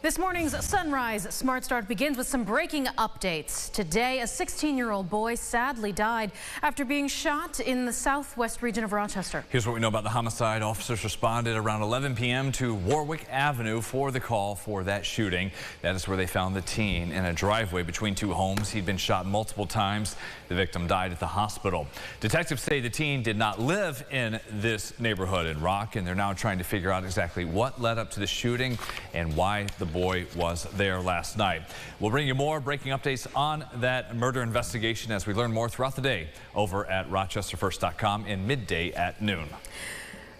This morning's Sunrise Smart Start begins with some breaking updates. Today, a 16-year-old boy sadly died after being shot in the southwest region of Rochester. Here's what we know about the homicide. Officers responded around 11 p.m. to Warwick Avenue for the call for that shooting. That is where they found the teen in a driveway between two homes. He'd been shot multiple times. The victim died at the hospital. Detectives say the teen did not live in this neighborhood in Rock, and they're now trying to figure out exactly what led up to the shooting and why the boy was there last night. We'll bring you more breaking updates on that murder investigation as we learn more throughout the day over at rochesterfirst.com in midday at noon.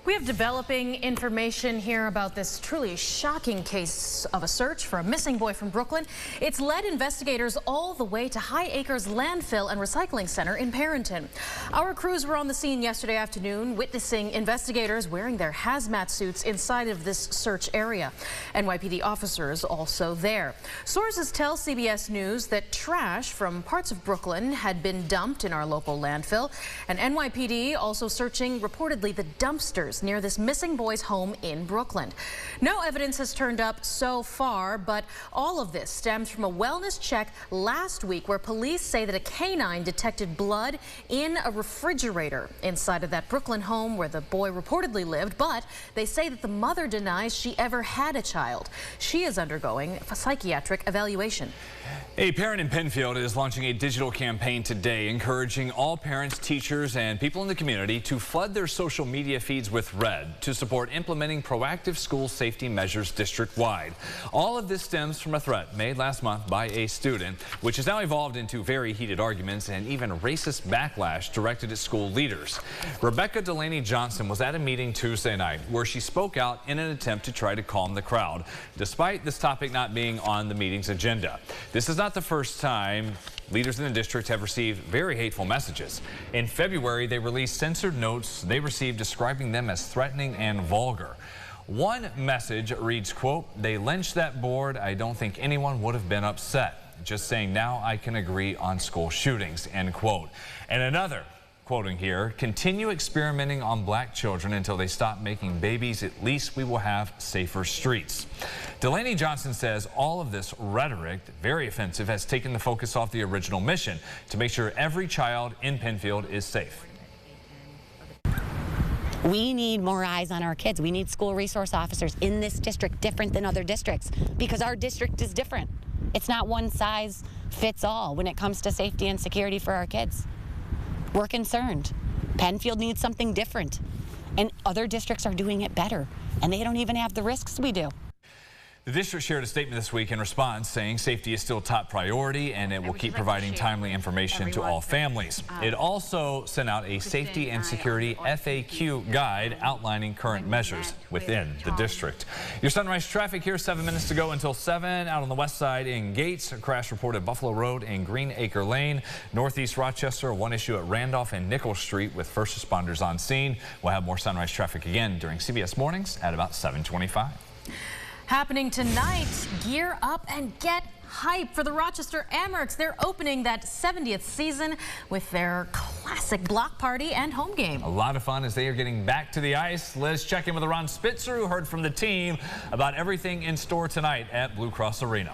We have developing information here about this truly shocking case of a search for a missing boy from Brooklyn. It's led investigators all the way to High Acres Landfill and Recycling Center in Perrinton. Our crews were on the scene yesterday afternoon, witnessing investigators wearing their hazmat suits inside of this search area. NYPD officers also there. Sources tell CBS News that trash from parts of Brooklyn had been dumped in our local landfill, and NYPD also searching reportedly the dumpsters near this missing boy's home in Brooklyn. No evidence has turned up so far, but all of this stems from a wellness check last week where police say that a canine detected blood in a refrigerator inside of that Brooklyn home where the boy reportedly lived, but they say that the mother denies she ever had a child. She is undergoing a psychiatric evaluation. A parent in Penfield is launching a digital campaign today encouraging all parents, teachers, and people in the community to flood their social media feeds with red to support implementing proactive school safety measures district-wide. All of this stems from a threat made last month by a student, which has now evolved into very heated arguments and even racist backlash directed at school leaders. Rebecca Delaney Johnson was at a meeting Tuesday night where she spoke out in an attempt to try to calm the crowd, despite this topic not being on the meeting's agenda. This is not the first time leaders in the district have received very hateful messages. In February, they released censored notes they received describing them as threatening and vulgar. One message reads, quote, "They lynched that board. I don't think anyone would have been upset. Just saying now I can agree on school shootings," end quote. And another, quoting here, "Continue experimenting on black children until they stop making babies. At least we will have safer streets." Delaney Johnson says all of this rhetoric, very offensive, has taken the focus off the original mission to make sure every child in Penfield is safe. We need more eyes on our kids. We need school resource officers in this district different than other districts because our district is different. It's not one size fits all when it comes to safety and security for our kids. We're concerned. Penfield needs something different, and other districts are doing it better, and they don't even have the risks we do. The district shared a statement this week in response saying safety is still top priority and it will keep providing timely information to all families. It also sent out a safety and security FAQ guide outlining current measures within the district. Your sunrise traffic here, 7 minutes to go until 7. Out on the west side in Gates, a crash reported Buffalo Road and Green Acre Lane. Northeast Rochester, one issue at Randolph and Nickel Street with first responders on scene. We'll have more sunrise traffic again during CBS Mornings at about 7:25. Happening tonight, gear up and get hype for the Rochester Amerks. They're opening that 70th season with their classic block party and home game. A lot of fun as they are getting back to the ice. Let's check in with Ron Spitzer, who heard from the team about everything in store tonight at Blue Cross Arena.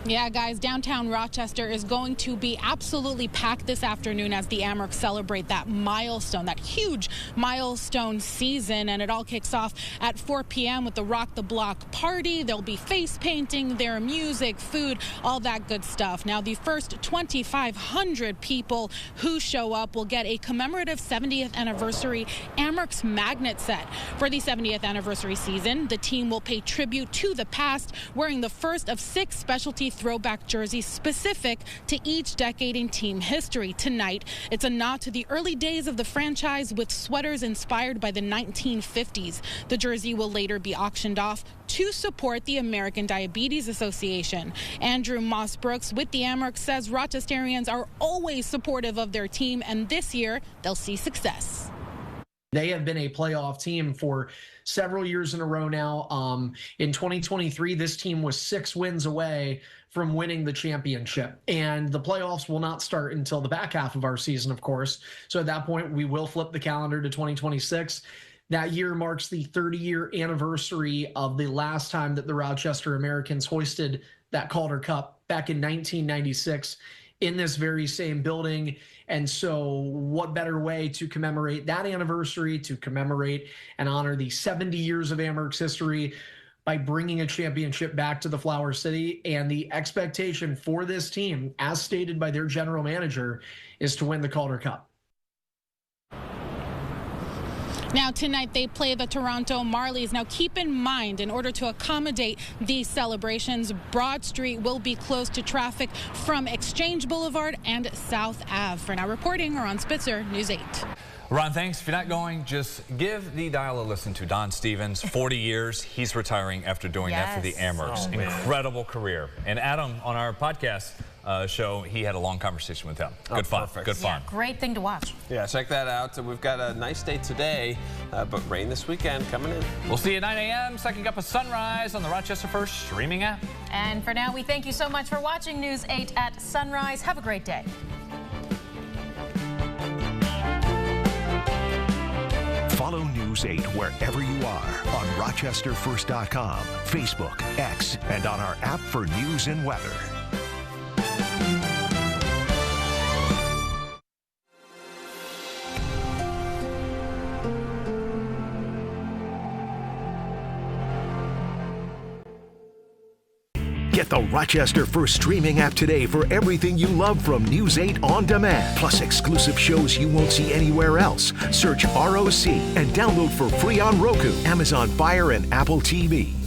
Yeah, guys, downtown Rochester is going to be absolutely packed this afternoon as the Amerks celebrate that milestone, that huge milestone season. And it all kicks off at 4 p.m. with the Rock the Block party. There'll be face painting, their music, food, all that good stuff. Now, the first 2,500 people who show up will get a commemorative 70th anniversary Amerks magnet set. For the 70th anniversary season, the team will pay tribute to the past, wearing the first of 6 specialty throwback jerseys specific to each decade in team history. Tonight, it's a nod to the early days of the franchise with sweaters inspired by the 1950s. The jersey will later be auctioned off to support the American Diabetes Association. Andrew Moss Brooks with the Amerks says Rochesterians are always supportive of their team, and this year they'll see success. They have been a playoff team for several years in a row now. In 2023, this team was 6 wins away from winning the championship. And the playoffs will not start until the back half of our season, of course. So at that point, we will flip the calendar to 2026. That year marks the 30-year anniversary of the last time that the Rochester Americans hoisted that Calder Cup back in 1996 in this very same building. And so what better way to commemorate that anniversary, to commemorate and honor the 70 years of Amerks history by bringing a championship back to the Flower City. And the expectation for this team, as stated by their general manager, is to win the Calder Cup. Now tonight they play the Toronto Marlies. Now keep in mind, in order to accommodate these celebrations, Broad Street will be closed to traffic from Exchange Boulevard and South Ave. For now reporting, Ron Spitzer, News 8. Ron, thanks. If you're not going, just give the dial a listen to Don Stevens. 40 years. He's retiring after doing that for the Amerks. Incredible career. And Adam, on our podcast show, he had a long conversation with him. Good fun. Perfect. Good fun. Yeah, great thing to watch. Yeah, check that out. We've got a nice day today, but rain this weekend coming in. We'll see you at 9 a.m. Second Cup of Sunrise on the Rochester First streaming app. And for now, we thank you so much for watching News 8 at Sunrise. Have a great day. Follow News 8 wherever you are on RochesterFirst.com, Facebook, X, and on our app for news and weather. Get the Rochester First streaming app today for everything you love from News 8 on demand. Plus exclusive shows you won't see anywhere else. Search ROC and download for free on Roku, Amazon Fire, and Apple TV.